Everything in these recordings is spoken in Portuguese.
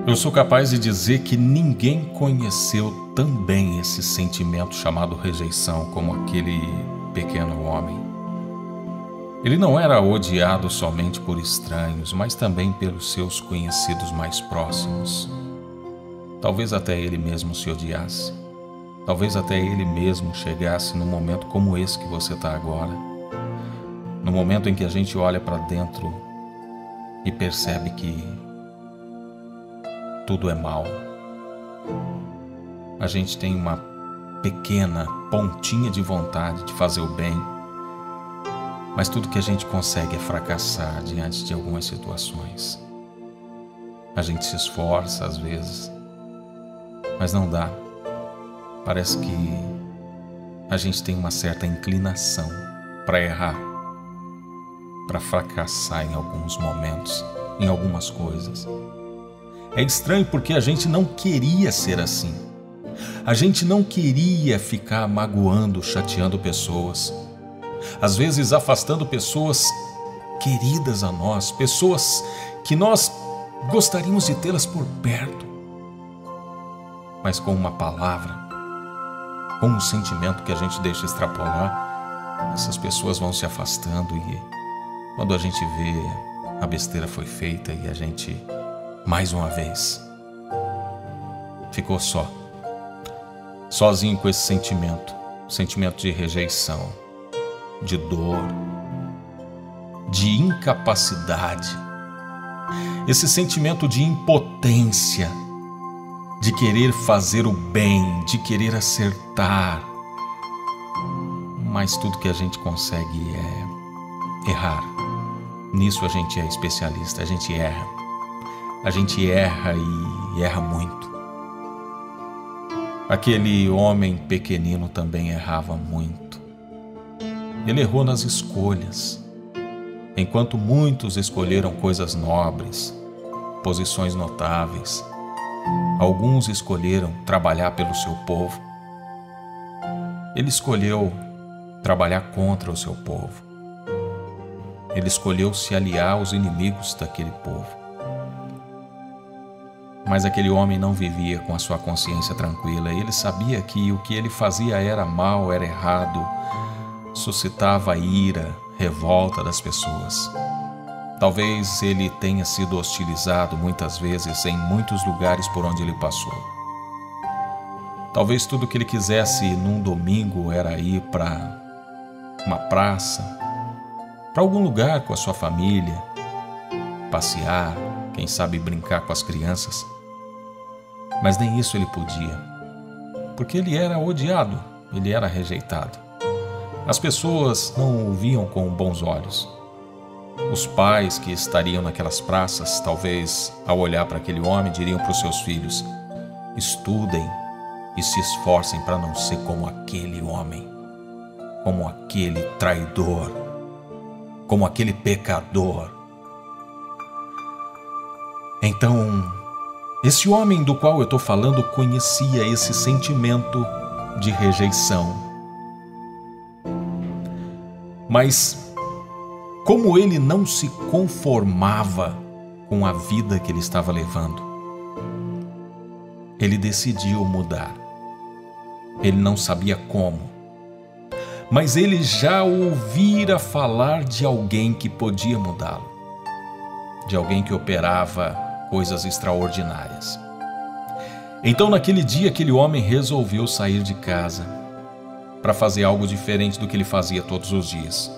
Eu sou capaz de dizer que ninguém conheceu tão bem esse sentimento chamado rejeição como aquele pequeno homem. Ele não era odiado somente por estranhos, mas também pelos seus conhecidos mais próximos. Talvez até ele mesmo se odiasse. Talvez até ele mesmo chegasse num momento como esse que você está agora. No momento em que a gente olha para dentro e percebe que tudo é mal. A gente tem uma pequena pontinha de vontade de fazer o bem, mas tudo que a gente consegue é fracassar diante de algumas situações. A gente se esforça às vezes, mas não dá. Parece que a gente tem uma certa inclinação para errar, para fracassar em alguns momentos, em algumas coisas. É estranho porque a gente não queria ser assim. A gente não queria ficar magoando, chateando pessoas. Às vezes afastando pessoas queridas a nós, pessoas que nós gostaríamos de tê-las por perto. Mas com uma palavra, com um sentimento que a gente deixa extrapolar, essas pessoas vão se afastando e quando a gente vê, a besteira foi feita e a gente, mais uma vez, ficou sozinho com esse sentimento de rejeição, de dor, de incapacidade, esse sentimento de impotência, de querer fazer o bem, de querer acertar, mas tudo que a gente consegue é errar. Nisso a gente é especialista, a gente erra. A gente erra e erra muito. Aquele homem pequenino também errava muito. Ele errou nas escolhas. Enquanto muitos escolheram coisas nobres, posições notáveis, alguns escolheram trabalhar pelo seu povo. Ele escolheu trabalhar contra o seu povo. Ele escolheu se aliar aos inimigos daquele povo. Mas aquele homem não vivia com a sua consciência tranquila. Ele sabia que o que ele fazia era mal, era errado, suscitava ira, revolta das pessoas. Talvez ele tenha sido hostilizado muitas vezes em muitos lugares por onde ele passou. Talvez tudo que ele quisesse num domingo era ir para uma praça, para algum lugar com a sua família, passear, quem sabe brincar com as crianças. Mas nem isso ele podia, porque ele era odiado, ele era rejeitado. As pessoas não o viam com bons olhos. Os pais que estariam naquelas praças, talvez, ao olhar para aquele homem, diriam para os seus filhos: estudem e se esforcem para não ser como aquele homem, como aquele traidor, como aquele pecador. Então, esse homem do qual eu estou falando conhecia esse sentimento de rejeição. Mas, como ele não se conformava com a vida que ele estava levando, ele decidiu mudar. Ele não sabia como, mas ele já ouvira falar de alguém que podia mudá-lo, de alguém que operava coisas extraordinárias. Então, naquele dia, aquele homem resolveu sair de casa para fazer algo diferente do que ele fazia todos os dias.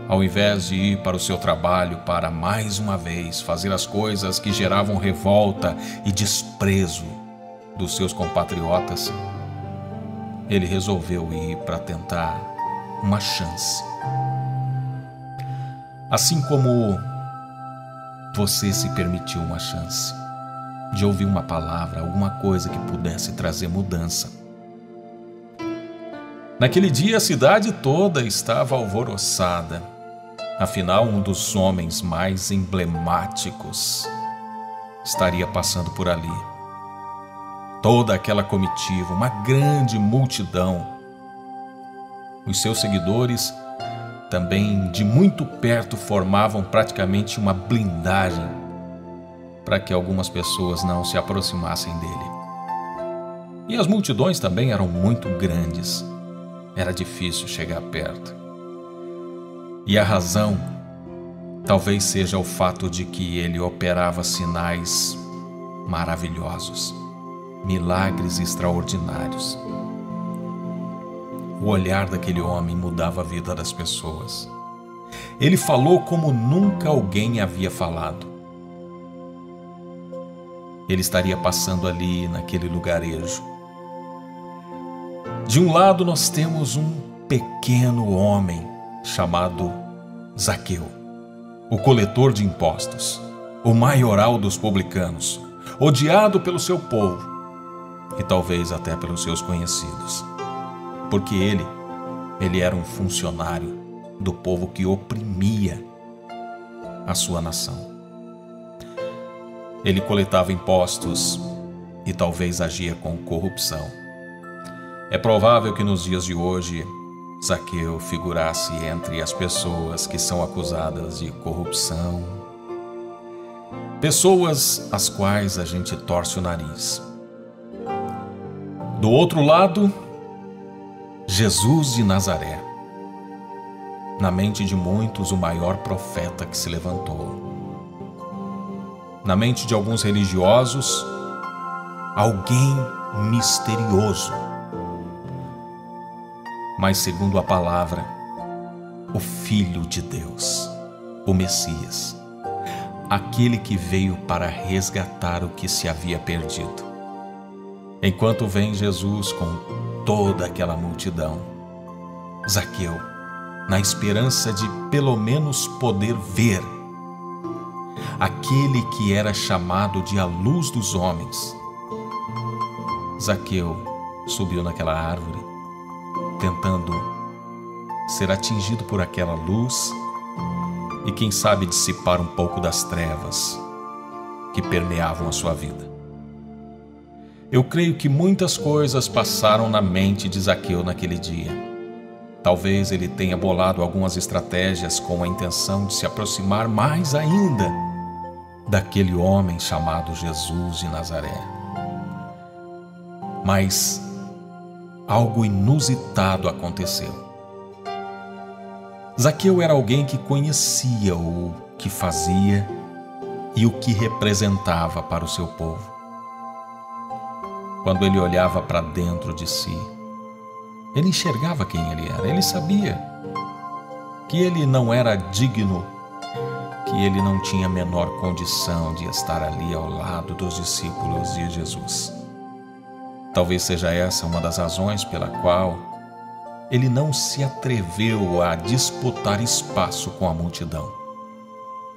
Ao invés de ir para o seu trabalho para, mais uma vez, fazer as coisas que geravam revolta e desprezo dos seus compatriotas, ele resolveu ir para tentar uma chance. Assim como você se permitiu uma chance de ouvir uma palavra, alguma coisa que pudesse trazer mudança. Naquele dia a cidade toda estava alvoroçada. Afinal, um dos homens mais emblemáticos estaria passando por ali. Toda aquela comitiva, uma grande multidão. Os seus seguidores também de muito perto formavam praticamente uma blindagem para que algumas pessoas não se aproximassem dele. E as multidões também eram muito grandes. Era difícil chegar perto. E a razão talvez seja o fato de que ele operava sinais maravilhosos, milagres extraordinários. O olhar daquele homem mudava a vida das pessoas. Ele falou como nunca alguém havia falado. Ele estaria passando ali naquele lugarejo. De um lado nós temos um pequeno homem chamado Zaqueu, o coletor de impostos, o maioral dos publicanos, odiado pelo seu povo e talvez até pelos seus conhecidos, porque ele era um funcionário do povo que oprimia a sua nação. Ele coletava impostos e talvez agia com corrupção. É provável que nos dias de hoje Zaqueu figurasse entre as pessoas que são acusadas de corrupção, pessoas às quais a gente torce o nariz. Do outro lado, Jesus de Nazaré, na mente de muitos o maior profeta que se levantou. Na mente de alguns religiosos, alguém misterioso. Mas segundo a palavra, o Filho de Deus, o Messias, aquele que veio para resgatar o que se havia perdido. Enquanto vem Jesus com toda aquela multidão, Zaqueu, na esperança de pelo menos poder ver aquele que era chamado de a luz dos homens, Zaqueu subiu naquela árvore, tentando ser atingido por aquela luz e quem sabe dissipar um pouco das trevas que permeavam a sua vida. Eu creio que muitas coisas passaram na mente de Zaqueu naquele dia. Talvez ele tenha bolado algumas estratégias com a intenção de se aproximar mais ainda daquele homem chamado Jesus de Nazaré. Mas algo inusitado aconteceu. Zaqueu era alguém que conhecia o que fazia e o que representava para o seu povo. Quando ele olhava para dentro de si, ele enxergava quem ele era. Ele sabia que ele não era digno, que ele não tinha a menor condição de estar ali ao lado dos discípulos de Jesus. Talvez seja essa uma das razões pela qual ele não se atreveu a disputar espaço com a multidão.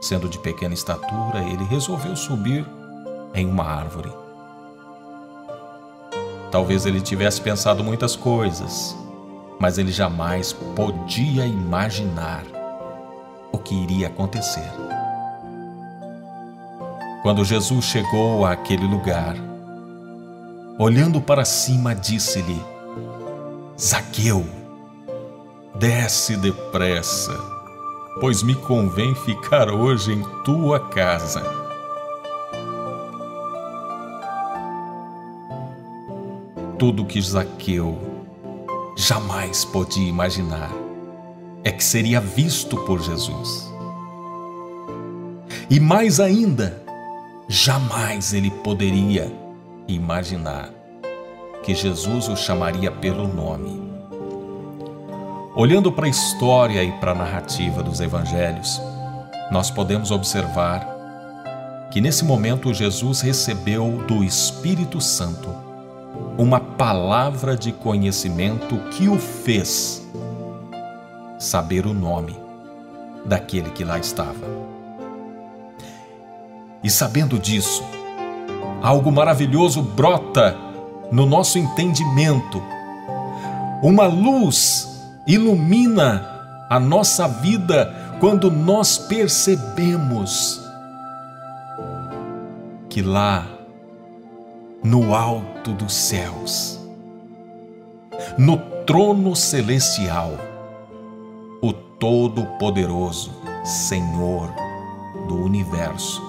Sendo de pequena estatura, ele resolveu subir em uma árvore. Talvez ele tivesse pensado muitas coisas, mas ele jamais podia imaginar o que iria acontecer. Quando Jesus chegou àquele lugar, olhando para cima, disse-lhe: Zaqueu, desce depressa, pois me convém ficar hoje em tua casa. Tudo que Zaqueu jamais podia imaginar é que seria visto por Jesus. E mais ainda, jamais ele poderia imaginar que Jesus o chamaria pelo nome. Olhando para a história e para a narrativa dos evangelhos, nós podemos observar que nesse momento Jesus recebeu do Espírito Santo uma palavra de conhecimento que o fez saber o nome daquele que lá estava. E sabendo disso, algo maravilhoso brota no nosso entendimento. Uma luz ilumina a nossa vida quando nós percebemos que lá, no alto dos céus, no trono celestial, o Todo-Poderoso Senhor do Universo,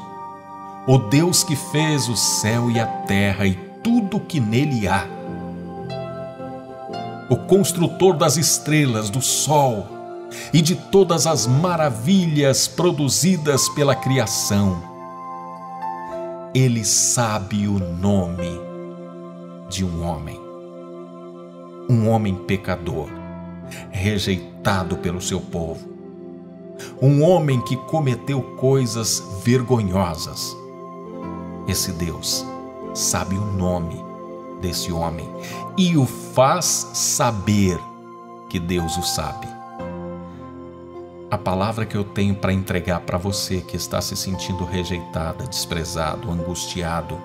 o Deus que fez o céu e a terra e tudo que nele há, o construtor das estrelas, do sol e de todas as maravilhas produzidas pela criação. Ele sabe o nome de um homem pecador, rejeitado pelo seu povo, um homem que cometeu coisas vergonhosas. Esse Deus sabe o nome desse homem e o faz saber que Deus o sabe. A palavra que eu tenho para entregar para você que está se sentindo rejeitada, desprezado, angustiado,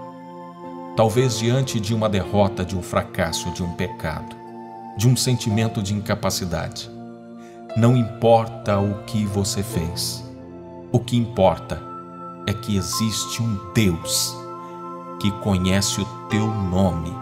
talvez diante de uma derrota, de um fracasso, de um pecado, de um sentimento de incapacidade. Não importa o que você fez, o que importa é que existe um Deus que conhece o teu nome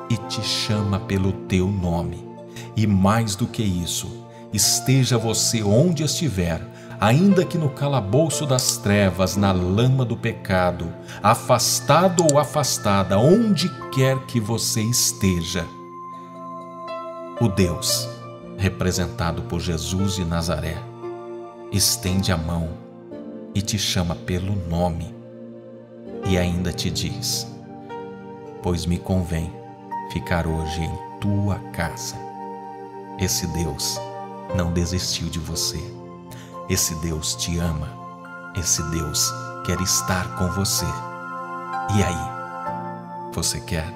e te chama pelo teu nome. E mais do que isso, esteja você onde estiver, ainda que no calabouço das trevas, na lama do pecado, afastado ou afastada, onde quer que você esteja, o Deus, representado por Jesus de Nazaré, estende a mão e te chama pelo nome e ainda te diz: pois me convém ficar hoje em tua casa. Esse Deus não desistiu de você. Esse Deus te ama. Esse Deus quer estar com você. E aí, você quer?